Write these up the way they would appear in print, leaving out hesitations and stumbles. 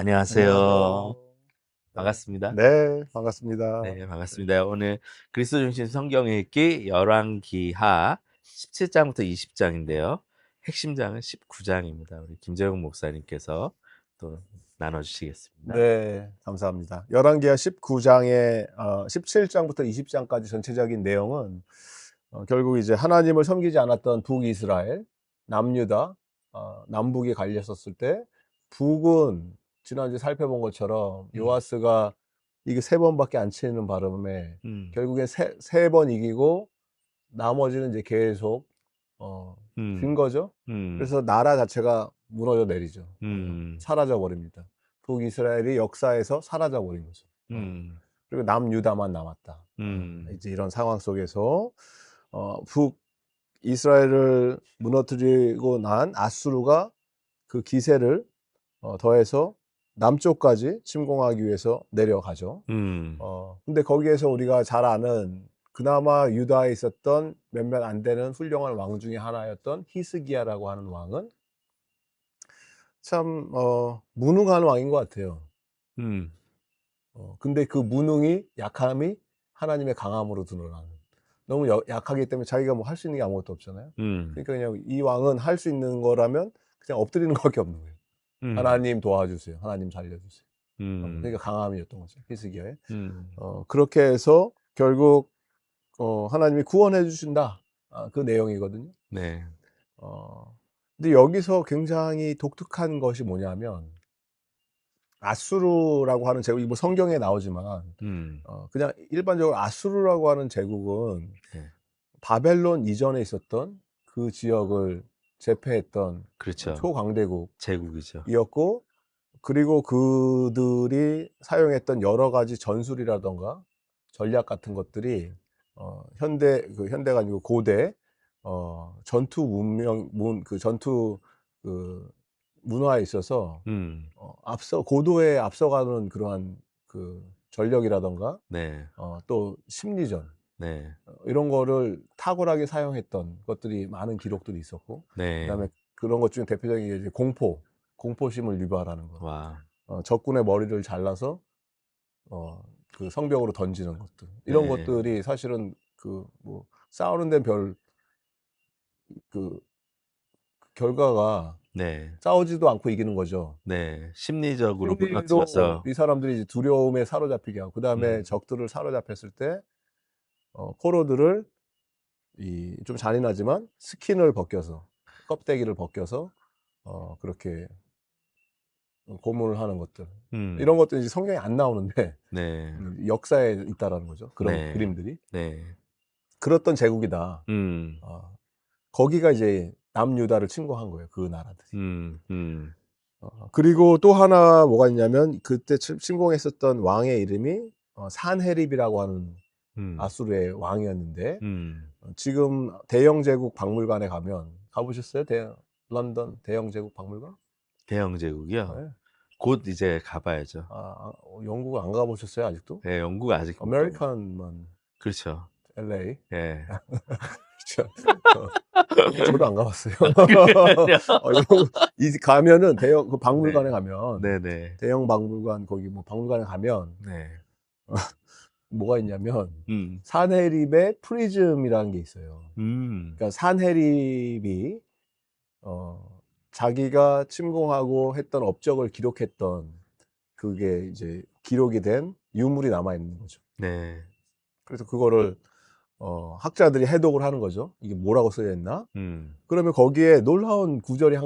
안녕하세요. 안녕하세요. 네. 반갑습니다. 네. 반갑습니다. 네, 네. 반갑습니다. 오늘 그리스도 중심 성경 읽기 열왕기하 17 장부터 20 장인데요. 핵심장은 19 장입니다. 우리 김재용 목사님께서 또 나눠 주시겠습니다. 네. 감사합니다. 열왕기하 19 장의 17 장부터 20 장까지 전체적인 내용은 결국 이제 하나님을 섬기지 않았던 북이스라엘, 남유다, 남북이 갈렸었을 때 북은 지난주에 살펴본 것처럼 음. 요아스가 이게 3 번밖에 안 치는 바람에 음. 결국엔 세 번 이기고 나머지는 이제 계속 진 음. 거죠. 음. 그래서 나라 자체가 무너져 내리죠. 음. 사라져 버립니다. 북이스라엘이 역사에서 사라져 버린 거죠. 음. 그리고 남유다만 남았다. 음. 이제 이런 상황 속에서 북이스라엘을 무너뜨리고 난 아수르가 그 기세를 더해서 남쪽까지 침공하기 위해서 내려가죠. 음. 근데 거기에서 우리가 잘 아는 그나마 유다에 있었던 몇몇 안 되는 훌륭한 왕 중에 하나였던 히스기야라고 하는 왕은 참 무능한 왕인 것 같아요. 음. 근데 그 무능이 약함이 하나님의 강함으로 드러나는. 너무 약하기 때문에 자기가 뭐 할 수 있는 게 아무것도 없잖아요. 음. 그러니까 그냥 이 왕은 할 수 있는 거라면 그냥 엎드리는 것밖에 없는 거예요. 음. "하나님 도와주세요. 하나님 살려주세요." 음. 그러니까 강함이었던 거죠, 히스기야의. 음. 그렇게 해서 결국 하나님이 구원해 주신다. 그 내용이거든요. 네. 어 근데 여기서 굉장히 독특한 것이 뭐냐면 아수르라고 하는 제국, 뭐 성경에 나오지만 음. 그냥 일반적으로 아수르라고 하는 제국은 네. 바벨론 이전에 있었던 그 지역을 제패했던 그렇죠. 초강대국이었고, 제국이죠. 그리고 그들이 사용했던 여러 가지 전술이라든가 전략 같은 것들이 현대가 아니고 고대 전투 전투 그 문화에 있어서 음. 고도에 앞서가는 그러한 그 전력이라든가 네. 또 심리전 네. 이런 거를 탁월하게 사용했던 것들이 많은 기록들이 있었고, 네. 그다음에 그런 것 중에 대표적인 게 이제 공포심을 유발하는 것. 와. 적군의 머리를 잘라서 어 그 성벽으로 던지는 것들. 이런 네. 것들이 사실은 그 뭐 싸우는 데는 별 그 결과가 네. 싸우지도 않고 이기는 거죠. 네. 심리적으로 심리로 무너뜨려서 이 사람들이 이제 두려움에 사로잡히게 하고, 그다음에 음. 적들을 사로잡혔을 때 포로들을 이 좀 잔인하지만 스킨을 벗겨서, 껍데기를 벗겨서 그렇게 고문을 하는 것들. 음. 이런 것들이 이제 성경에 안 나오는데 네. 역사에 있다라는 거죠, 그런 네. 그림들이. 네. 그랬던 제국이다. 음. 거기가 이제 남유다를 침공한 거예요, 그 나라들이. 음. 음. 그리고 또 하나 뭐가 있냐면 그때 침공했었던 왕의 이름이 산헤립이라고 하는 음. 아수르의 왕이었는데, 음. 지금 대영 제국 박물관에 가 보셨어요? 런던 대영 제국 박물관? 대영 제국이요? 예. 곧 이제 가 봐야죠. 영국 안 가 보셨어요, 아직도? 네. 영국 아직 못 가 봤 아메리칸만 그렇죠. LA. 예. 그쵸. 어 저도 안 가 봤어요. 그러니깐요. 이거 가면은 대형 그 네. 박물관에 가면, 네네. 대형 박물관 거기 뭐 박물관에 가면 네. 뭐가 있냐면 음. 산헤립의 프리즘이라는 게 있어요. 음. 그러니까 산헤립이 자기가 침공하고 했던 업적을 기록했던, 그게 이제 기록이 된 유물이 남아 있는 거죠. 네. 그래서 그거를 학자들이 해독을 하는 거죠. 이게 뭐라고 쓰여 있나? 음. 그러면 거기에 놀라운 구절이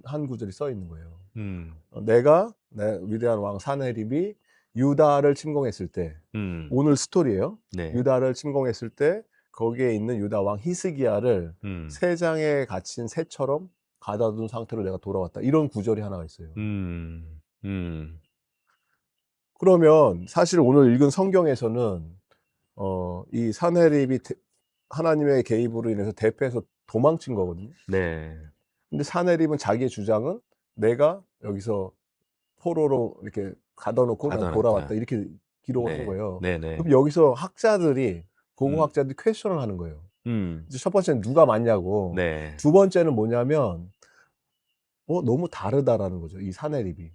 한 구절이 써 있는 거예요. 음. 내가 내 위대한 왕 사네립이 유다를 침공했을 때, 음. 오늘 스토리예요. 네. 유다를 침공했을 때 거기에 있는 유다 왕 히스기야를 음. 새장에 갇힌 새처럼 가둬둔 상태로 내가 돌아왔다. 이런 구절이 하나가 있어요. 음. 음. 그러면 사실 오늘 읽은 성경에서는 이 사네립이 하나님의 개입으로 인해서 대패해서 도망친 거거든요. 네. 근데 사네립은 자기의 주장은 내가 여기서 포로로 이렇게 가둬 놓고 난 가둬 돌아왔다, 놨다. 이렇게 기록을 한 네. 거예요. 네네. 그럼 여기서 학자들이, 음. 고고학자들이 퀘스천을 하는 거예요. 음. 이제 첫 번째는 누가 맞냐고. 네. 두 번째는 뭐냐면 너무 다르다라는 거죠, 이 사내립이.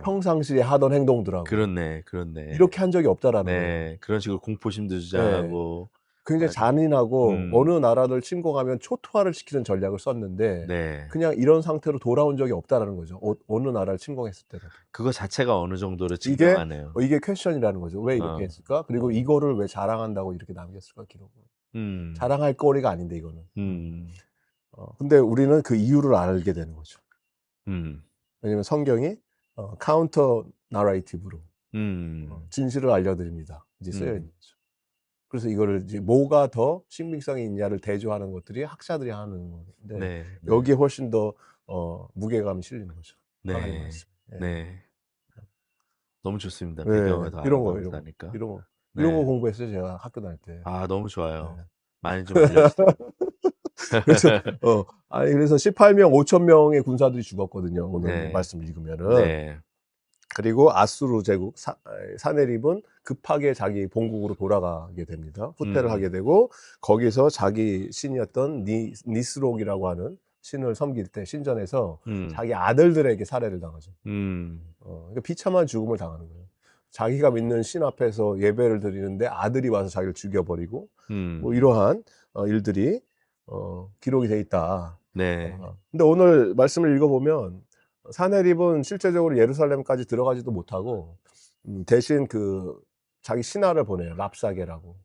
평상시에 하던 행동들하고 그렇네, 그렇네. 이렇게 한 적이 없다라는 거예요. 네, 그런 식으로 공포심도 예. 주장하고. 굉장히 맞아. 잔인하고 음. 어느 나라를 침공하면 초토화를 시키는 전략을 썼는데 네. 그냥 이런 상태로 돌아온 적이 없다라는 거죠. 어느 나라를 침공했을 때라도. 그거 자체가 어느 정도로 이게 증명하네요. 이게 퀘스천이라는 거죠. 왜 이렇게 어. 했을까? 그리고 이거를 왜 자랑한다고 이렇게 남겼을까 기록을. 음. 자랑할 거리가 아닌데 이거는. 음. 근데 우리는 그 이유를 알게 되는 거죠. 음. 왜냐면 성경이 카운터 나레이티브로 음. 진실을 알려드립니다. 이제 쓰여 있는 음. 거죠. 그래서 이거를 이제 뭐가 더 신빙성이 있냐를 대조하는 것들이 학자들이 하는 건데 네. 네. 여기에 훨씬 더 무게감이 실리는 거죠. 하나님 네. 말씀. 예. 네. 너무 좋습니다. 네. 배경을 더 이런 거, 알아가면서 이런 거, 하니까. 이런 거, 이런 거 네. 공부했어요. 제가 학교 다닐 때. 아, 너무 네. 좋아요. 많이 좀 알려주세요. 그래서 그래서 18명 5천 명의 군사들이 죽었거든요. 오늘 네. 말씀 읽으면은. 네. 그리고 아수르 제국 사네립은 급하게 자기 본국으로 돌아가게 됩니다. 후퇴를 하게 되고 거기서 자기 신이었던 니스록이라고 하는 신을 섬길 때 신전에서 자기 아들들에게 살해를 당하죠. 그러니까 비참한 죽음을 당하는 거예요. 자기가 믿는 신 앞에서 예배를 드리는데 아들이 와서 자기를 죽여버리고 뭐 이러한 일들이 기록이 돼 있다. 네. 근데 오늘 말씀을 읽어보면 사네립은 실제적으로 예루살렘까지 들어가지도 못하고 대신 그 자기 신하를 보내요. 랍사게라고.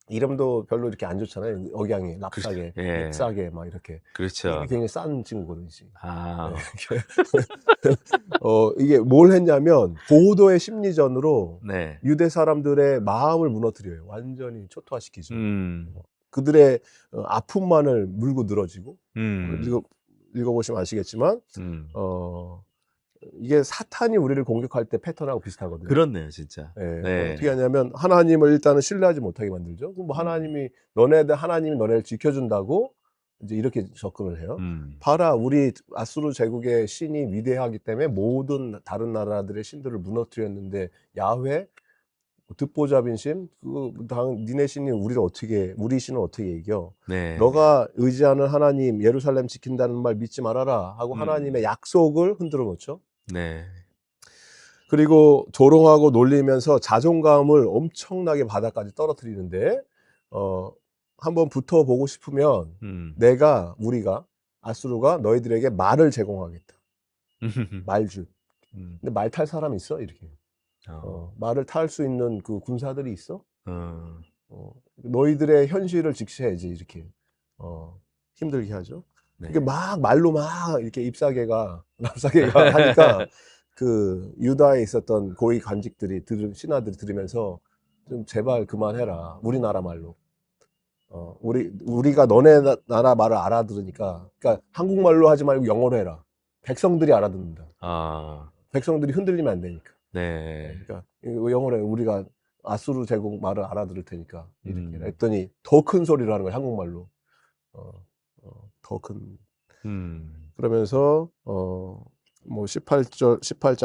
이름도 별로 이렇게 안 좋잖아요. 억양이 랍사게, 예. 맵사게 막 이렇게. 그렇죠. 이게 굉장히 싼 친구거든요. 아. 이게 뭘 했냐면 고도의 심리전으로 네. 유대 사람들의 마음을 무너뜨려요. 완전히 초토화시키죠. 음. 그들의 아픔만을 물고 늘어지고 음. 읽어보시면 아시겠지만 이게 사탄이 우리를 공격할 때 패턴하고 비슷하거든요. 그렇네요, 진짜. 예, 네. 어떻게 하냐면 하나님을 일단은 신뢰하지 못하게 만들죠. 그럼 뭐 하나님이 너네를 지켜준다고 이제 이렇게 접근을 해요. 봐라, 우리 아수르 제국의 신이 위대하기 때문에 모든 다른 나라들의 신들을 무너뜨렸는데 야훼 듣보잡인 신, 니네 신이 우리 신을 어떻게 이겨? 네. 너가 의지하는 하나님 예루살렘 지킨다는 말 믿지 말아라 하고 하나님의 약속을 흔들어 놓죠. 네. 그리고 조롱하고 놀리면서 자존감을 엄청나게 바닥까지 떨어뜨리는데 한번 붙어보고 싶으면 우리가 아수르가 너희들에게 말을 제공하겠다. 말주. 근데 말 탈 사람 있어? 이렇게. 말을 탈 수 있는 그 군사들이 있어? 너희들의 현실을 직시해야지 이렇게 힘들게 하죠. 네. 이게 막 말로 막 이렇게 납사개가 하니까 그 유다에 있었던 고위 관직들이 신하들이 들으면서 좀 제발 그만해라. 우리나라 말로. 우리가 너네 나라 말을 알아들으니까, 그러니까 한국말로 하지 말고 영어로 해라. 백성들이 알아듣는다. 백성들이 흔들리면 안 되니까. 네. 그러니까 영어로 해. 우리가 아수르 제국 말을 알아들을 테니까 이렇게 했더니 더 큰 소리를 하는 거예요. 한국말로. 더 큰. 그러면서 뭐 18장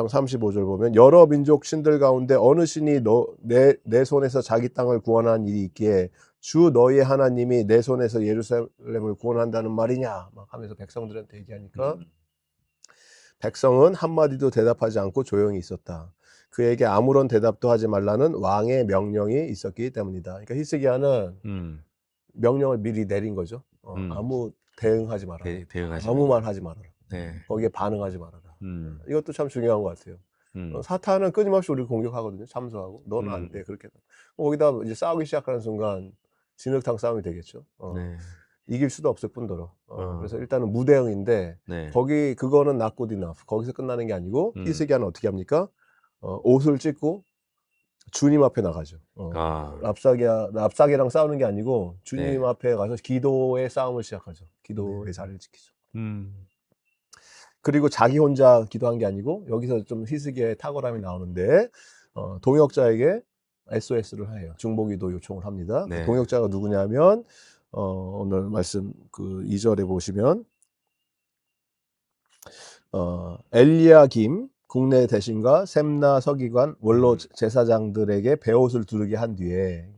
35절 보면 여러 민족 신들 가운데 어느 신이 내 손에서 자기 땅을 구원한 일이 있기에 주 너희의 하나님이 내 손에서 예루살렘을 구원한다는 말이냐 막 하면서 백성들한테 얘기하니까 백성은 한마디도 대답하지 않고 조용히 있었다. 그에게 아무런 대답도 하지 말라는 왕의 명령이 있었기 때문이다. 그러니까 히스기야는 명령을 미리 내린 거죠. 아무 대응하지 말아라. 대응하지 아무 말 하지 말아라. 네. 거기에 반응하지 말아라. 이것도 참 중요한 것 같아요. 사탄은 끊임없이 우리를 공격하거든요. 참소하고. 너는 안 돼. 그렇게. 거기다 이제 싸우기 시작하는 순간 진흙탕 싸움이 되겠죠. 네. 이길 수도 없을 뿐더러. 그래서 일단은 무대응인데 네. 그거는 not good enough. 거기서 끝나는 게 아니고 히스기야는 어떻게 합니까? 옷을 찢고 주님 앞에 나가죠. 랍사게랑 싸우는 게 아니고 주님 네. 앞에 가서 기도의 싸움을 시작하죠. 기도의 자리를 지키죠. 그리고 자기 혼자 기도한 게 아니고 여기서 좀 히스기야의 탁월함이 나오는데 동역자에게 SOS를 해요. 중보기도 요청을 합니다. 네. 그 동역자가 누구냐면 오늘 말씀 그 2절에 보시면 엘리야김 국내 대신과 셈나 서기관 원로 제사장들에게 베옷을 두르게 한 뒤에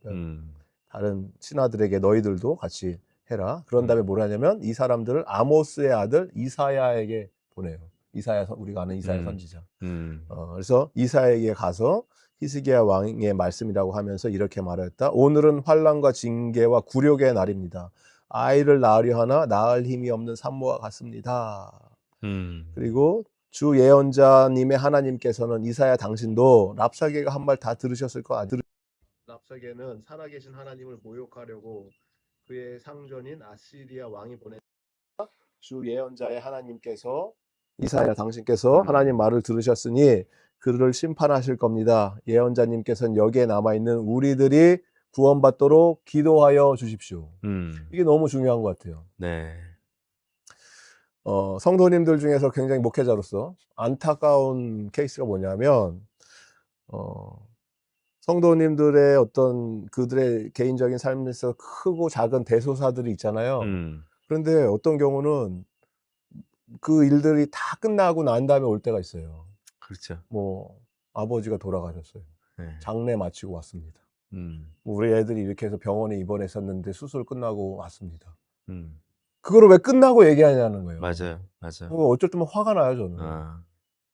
다른 신하들에게 너희들도 같이 해라. 그런 다음에 뭘 하냐면 이 사람들을 아모스의 아들 이사야에게 보내요. 우리가 아는 이사야 음. 선지자. 음. 그래서 이사야에게 가서 히스기야 왕의 말씀이라고 하면서 이렇게 말했다. 오늘은 환난과 징계와 굴욕의 날입니다. 아이를 낳으려 하나 낳을 힘이 없는 산모와 같습니다. 음. 그리고 주 예언자님의 하나님께서는 이사야 당신도 랍사게가 한 말 다 들으셨을 거 아니에요. 랍사게는 살아계신 하나님을 모욕하려고 그의 상전인 아시리아 왕이 보낸 주 예언자의 하나님께서 이사야 당신께서 하나님 말을 들으셨으니 그를 심판하실 겁니다. 예언자님께서는 여기에 남아있는 우리들이 구원받도록 기도하여 주십시오. 이게 너무 중요한 것 같아요. 네. 성도님들 중에서 굉장히 목회자로서 안타까운 케이스가 뭐냐면 성도님들의 어떤 그들의 개인적인 삶에서 크고 작은 대소사들이 있잖아요. 음. 그런데 어떤 경우는 그 일들이 다 끝나고 난 다음에 올 때가 있어요. 그렇죠. 뭐 아버지가 돌아가셨어요. 네. 장례 마치고 왔습니다. 음. 우리 애들이 이렇게 해서 병원에 입원했었는데 수술 끝나고 왔습니다. 음. 그거를 왜 끝나고 얘기하냐는 거예요. 맞아요. 맞아. 그거 어쩔 때면 화가 나요, 저는. 아.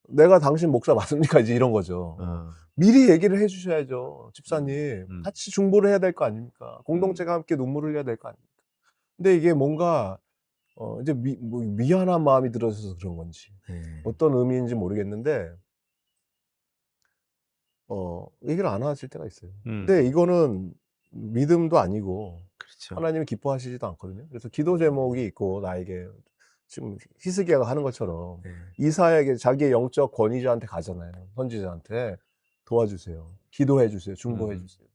내가 당신 목사 맞습니까? 이제 이런 거죠. 어. 미리 얘기를 해 주셔야죠. 집사님, 음. 같이 중보를 해야 될 거 아닙니까? 공동체가 함께 눈물을 흘려야 될 거 아닙니까? 근데 이게 뭔가 이제 미안한 마음이 들어서 그런 건지 네. 어떤 의미인지 모르겠는데 얘기를 안 하실 때가 있어요. 근데 이거는 믿음도 아니고 그렇죠. 하나님이 기뻐하시지도 않거든요. 그래서 기도 제목이 있고 나에게 지금 히스기야가 하는 것처럼 네. 이사야에게 자기의 영적 권위자한테 가잖아요. 선지자한테 도와주세요. 기도해 주세요. 중보해 주세요.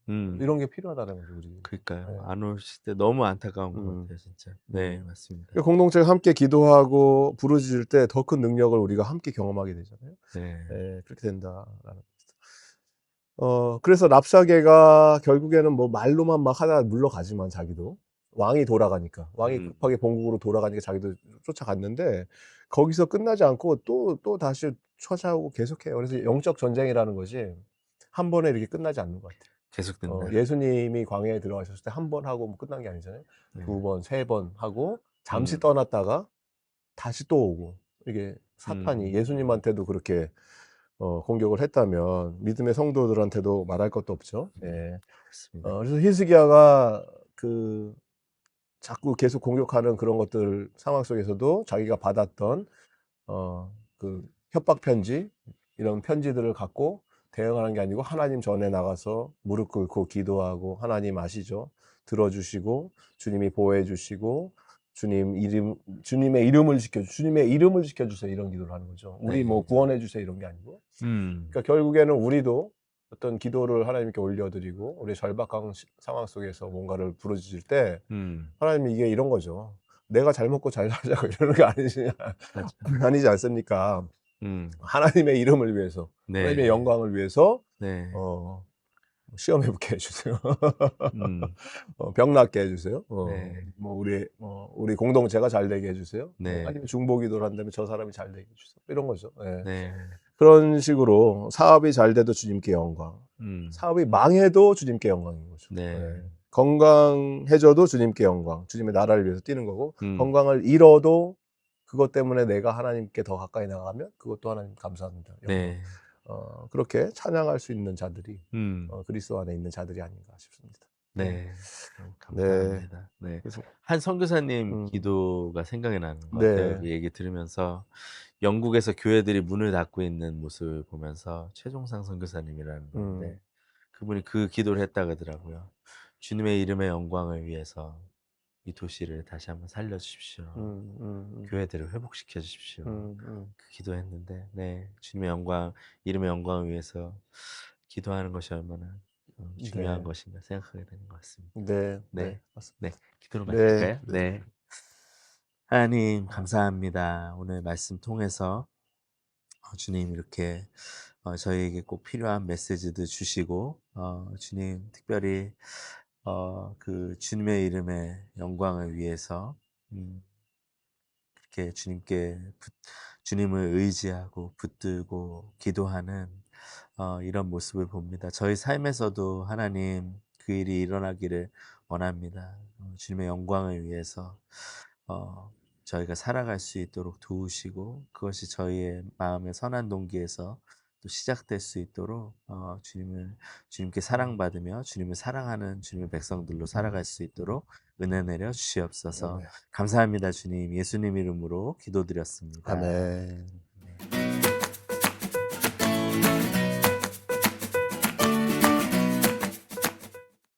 이런 게 필요하다는 거죠, 우리. 그러니까요. 네. 안 오실 때 너무 안타까운 것 음. 같아요, 진짜. 네, 맞습니다. 그러니까 공동체가 함께 기도하고 부르짖을 때 더 큰 능력을 우리가 함께 경험하게 되잖아요. 네. 네, 그렇게 된다라는 거죠. 그래서 랍사게가 결국에는 뭐 말로만 막 하다가 물러가지만 자기도 왕이 돌아가니까 왕이 급하게 본국으로 돌아가니까 자기도 쫓아갔는데 거기서 끝나지 않고 또 다시 찾아오고 계속해요. 그래서 영적 전쟁이라는 것이 한 번에 이렇게 끝나지 않는 것 같아요. 계속된다. 예수님이 광야에 들어가셨을 때 한 번 하고 뭐 끝난 게 아니잖아요. 네. 2번, 3번 하고 잠시 음. 떠났다가 다시 또 오고 이게 사탄이 예수님한테도 그렇게 공격을 했다면 믿음의 성도들한테도 말할 것도 없죠. 예. 그렇습니다. 그래서 히스기야가 그 자꾸 계속 공격하는 그런 것들 상황 속에서도 자기가 받았던 그 협박 편지 이런 편지들을 갖고 대응하는 게 아니고 하나님 전에 나가서 무릎 꿇고 기도하고 하나님 아시죠? 들어주시고 주님이 보호해 주시고 주님의 이름을 지켜주세요 이런 기도를 하는 거죠. 우리 네. 뭐 구원해 주세요 이런 게 아니고. 음. 그러니까 결국에는 우리도 어떤 기도를 하나님께 올려드리고 우리 절박한 상황 속에서 뭔가를 부르짖을 때 하나님이 이게 이런 거죠. 내가 잘 먹고 잘 살자고 이러는 게 맞아. 아니지 않습니까? 음. 하나님의 이름을 위해서, 네. 하나님의 영광을 위해서 네. 시험해 보게 해주세요. 음. 병 낫게 해주세요. 네. 뭐 우리 공동체가 잘 되게 해주세요. 네. 아니면 중보기도를 한다면 저 사람이 잘 되게 해주세요. 이런 거죠. 예. 네. 그런 식으로 사업이 잘 돼도 주님께 영광, 사업이 망해도 주님께 영광인 거죠. 네. 예. 건강해져도 주님께 영광, 주님의 나라를 위해서 뛰는 거고 음. 건강을 잃어도 그것 때문에 내가 하나님께 더 가까이 나가면 그것도 하나님 감사합니다. 영광. 네. 그렇게 찬양할 수 있는 자들이 그리스도 안에 있는 자들이 아닌가 싶습니다. 네. 감사합니다. 네. 그래서 한 선교사님 음. 기도가 생각이 나는 것 네. 같아요. 그 얘기 들으면서 영국에서 교회들이 문을 닫고 있는 모습을 보면서 최종상 선교사님이라는 분인데 그분이 그 기도를 했다 그러더라고요. 주님의 이름의 영광을 위해서 이 도시를 다시 한번 살려 주십시오. 교회들을 회복시켜 주십시오. 그 기도했는데 네. 주님의 영광, 이름의 영광을 위해서 기도하는 것이 얼마나 중요한 네. 것인가 생각하게 되는 것 같습니다. 네. 네. 맞습니다. 네. 기도로 네. 마칠까요? 네. 하나님 감사합니다. 오늘 말씀 통해서 주님 이렇게 저희에게 꼭 필요한 메시지도 주시고 주님 특별히 그 주님의 이름의 영광을 위해서 이렇게 주님을 의지하고 붙들고 기도하는 이런 모습을 봅니다. 저희 삶에서도 하나님 그 일이 일어나기를 원합니다. 주님의 영광을 위해서 어, 저희가 살아갈 수 있도록 도우시고 그것이 저희의 마음의 선한 동기에서 또 시작될 수 있도록 주님께 음. 사랑받으며 주님을 사랑하는 주님의 백성들로 살아갈 수 있도록 은혜 내려 주시옵소서. 아멘. 감사합니다, 주님. 예수님 이름으로 기도드렸습니다. 아멘.